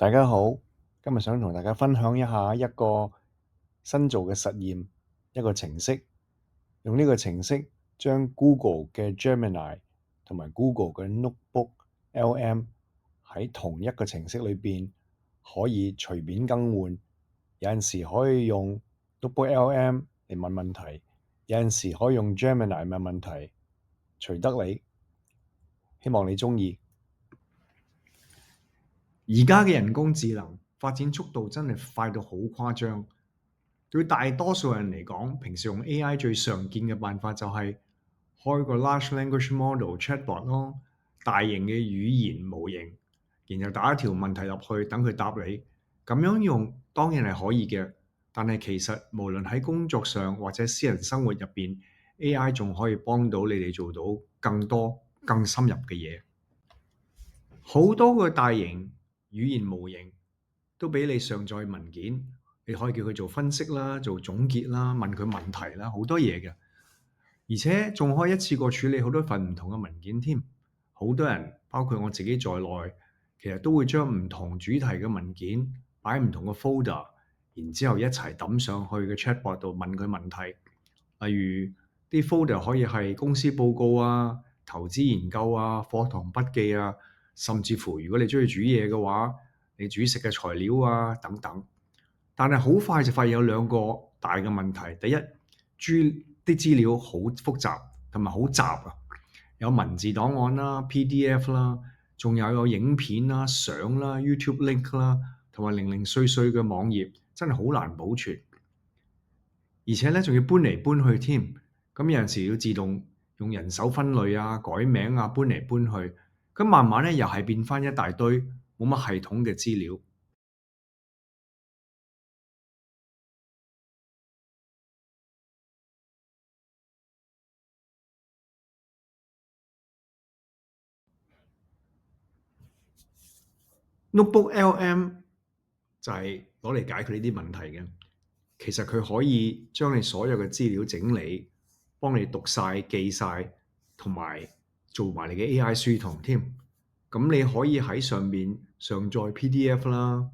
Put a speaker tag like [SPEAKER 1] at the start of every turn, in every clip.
[SPEAKER 1] 大家好，今日想同大家分享一下一個新做嘅實驗，一個程式，用呢個程式將 Google 嘅 Gemini 同埋 Google 嘅 Notebook LM 喺同一個程式裏邊可以隨便更換，有陣時可以用 Notebook LM 嚟問問題，有陣時可以用 Gemini 問問題，隨得你，希望你鍾意。
[SPEAKER 2] 而家嘅人工智能發展速度真係快到好誇張，對大多數人嚟講，平時用 AI 最常見嘅辦法就係開個 large language model chatbot 咯，大型嘅語言模型，然後打一條問題入去，等佢答你。咁樣用當然係可以嘅，但係其實無論喺工作上或者私人生活入邊，AI 仲可以幫到你哋做到更多、更深入嘅嘢。好多個大型語言模型都俾你上載文件，你可以叫佢做分析啦、做總結啦、問佢問題啦，好多嘢嘅。而且仲可以一次過處理好多份唔同嘅文件添。好多人，包括我自己在內，其實都會將唔同主題嘅文件擺唔同嘅 folder，然之後一齊抌上去嘅 chatbot 度問佢問題。例如啲 folder 可以係公司報告啊、投資研究啊、課堂筆記啊，甚至乎如果你中意煮嘢嘅話，你煮食嘅材料啊等等。但係好快就發現有兩個大嘅問題。第一，啲資料好複雜同埋好雜啊，有文字檔案啦、PDF 啦，仲有影片啦、相啦、YouTube link 啦，同埋零零碎碎嘅網頁，真係好難保存。而且咧，仲要搬嚟搬去添。咁有陣時要自動用人手分類啊、改名啊、搬嚟搬去。咁慢慢咧，又係變翻一大堆冇乜系統嘅資料。Notebook LM 就係攞嚟解決呢啲問題嘅。其實佢可以將你所有嘅資料整理，幫你讀晒、記晒，同埋做埋你嘅 AI 書堂添。咁你可以喺上面上載 PDF 啦、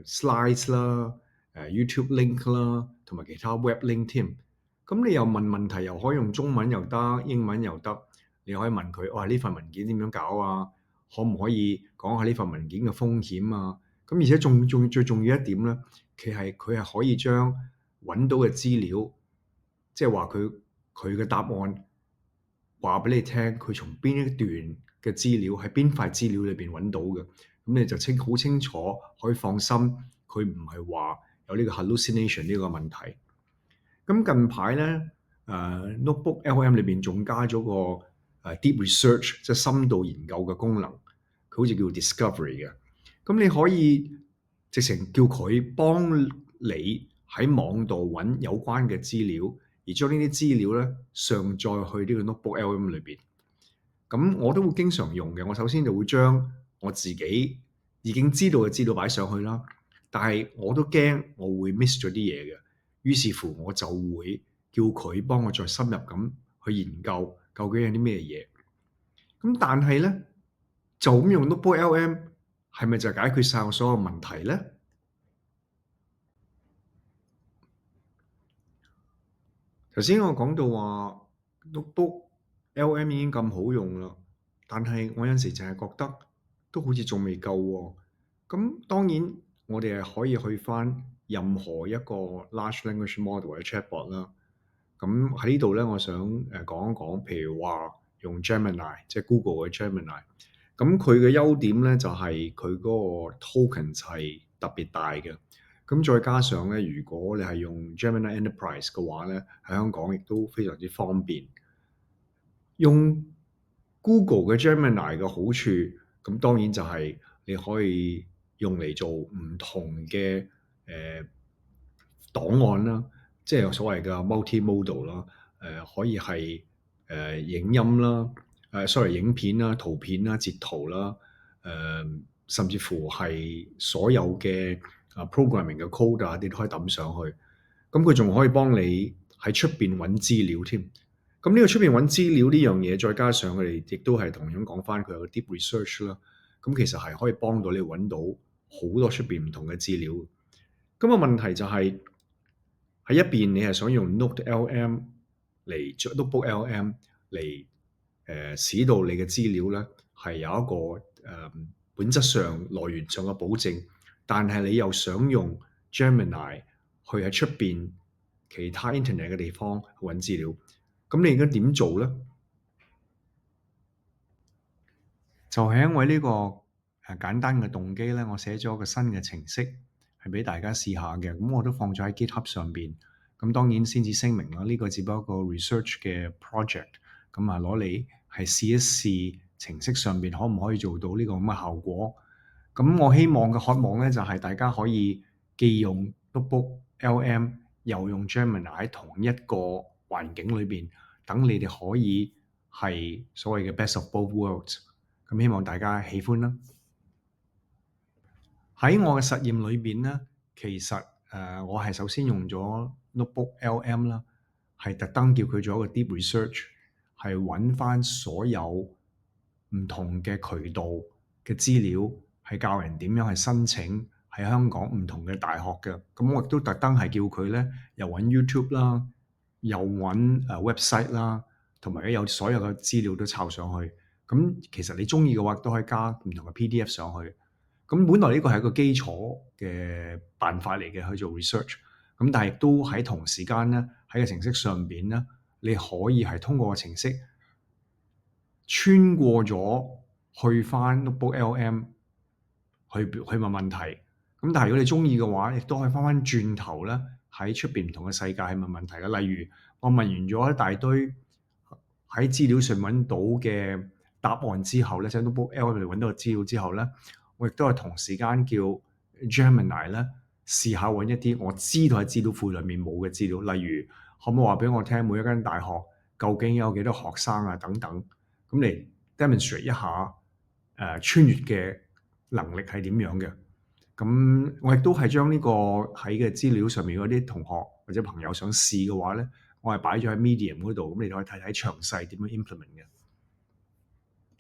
[SPEAKER 2] slides 啦、YouTube link 啦，同埋其他 web link 添。咁你又問問題，又可以用中文又得，英文又得。你可以問佢：哇，呢份文件點樣搞啊？可唔可以講下呢份文件嘅風險啊？咁而且仲最重要一點咧，佢係可以將揾到嘅資料，即係話佢嘅答案話俾你聽，佢從邊一段嘅資料喺邊塊資料裏邊揾到嘅，咁你就好清楚，可以放心，佢唔係話有呢個 hallucination 呢個問題。咁近排咧，Notebook LM 裏邊仲加咗個deep research，即係深度研究嘅功能，佢好似叫 discovery 嘅。咁你可以直情叫佢幫你喺網度揾有關嘅資料，而將呢啲資料咧上載去呢個 Notebook LM 裏邊。咁我都會經常用嘅。我首先就會將我自己已經知道嘅資料擺上去啦，但係我都驚我會 miss 咗啲嘢嘅。於是乎我就會叫佢幫我再深入咁去研究究竟有啲咩嘢。咁但係咧，就咁用 Notebook LM 係咪就解決晒我所有問題咧？頭先我講到話 Notebook LM 已經咁好用啦，但係我有陣時就係覺得都好似仲未夠喎。咁當然我哋係可以去返任何一個 large language model 或者 chatbot 啦。咁喺呢度咧，我想講一講，譬如話用 Gemini，即係 Google 嘅 Gemini。咁佢嘅優點咧就係佢嗰個 token 係特別大嘅。咁再加上咧，如果你係用 Gemini Enterprise 嘅話咧，喺香港亦都非常之方便。用 Google 嘅 Gemini 嘅好處，咁當然就係你可以用嚟做唔同嘅檔案啦，即係有所謂嘅 multimodal 啦，可以係影音啦，影片啦、圖片啦、截圖啦，甚至乎係所有嘅programming 嘅 code 啊，你都可以抌上去。咁佢仲可以幫你喺出邊揾資料添。咁呢個出邊揾資料呢樣嘢，再加上佢哋亦都係同樣講翻佢有個 deep research 啦。咁其實係可以幫到你揾到好多出邊唔同嘅資料。咁個問題就係喺一邊你係想用 NoteLM 嚟做 NotebookLM 嚟使到你嘅資料咧係有一個本質上來源上嘅保證，但係你又想用 Gemini 去喺出邊其他 Internet 嘅地方去揾資料，咁你應該點做咧？就係因為呢個簡單嘅動機咧，我寫咗個新嘅程式係俾大家試下嘅，咁我都放咗喺 GitHub 上邊。咁當然先至聲明啦，呢個只不過一個 research 嘅 project，咁啊攞嚟係試一試程式上邊可唔可以做到呢個咁嘅效果。咁我希望嘅渴望咧就係大家可以既用 NotebookLM 又用 Gemini 喺同一個環境裏邊，等你哋可以係所謂嘅 best of both worlds。咁希望大家喜歡啦。喺我嘅實驗裏邊咧，其實我係首先用咗 NotebookLM 啦，係特登叫佢做一個 deep research，係揾翻所有唔同嘅渠道嘅資料，係教人點樣去申請喺香港唔同嘅大學嘅。咁我亦都特登係叫佢咧，又揾 YouTube 啦，又揾website 啦，同埋有所有嘅資料都抄上去。咁其實你中意嘅話，都可以加唔同嘅 PDF 上去。咁本來呢個係一個基礎嘅辦法嚟嘅去做 research。咁但係亦都喺同時間咧，喺個程式上邊咧，你可以係通過個程式穿過咗去翻 NotebookLM 去問問題。咁但係如果你中意嘅話，亦都可以翻翻轉頭咧，喺出邊唔同嘅世界去問問題嘅。例如我問完咗一大堆喺資料上揾到嘅答案之後咧，即係 NotebookLM 嚟揾到個資料之後咧，我亦都係同時間叫 Gemini 咧試下揾一啲我知道喺資料庫裏面冇嘅資料，例如可唔可以話俾我聽每一間大學究竟有幾多學生啊等等，咁嚟 demonstrate 一下穿越嘅能力係點樣嘅。咁我亦都係將呢個喺嘅資料上面嗰啲同學或者朋友想試嘅話咧，我係擺咗喺 Medium 嗰度，咁你可以睇睇詳細點樣 implement 嘅。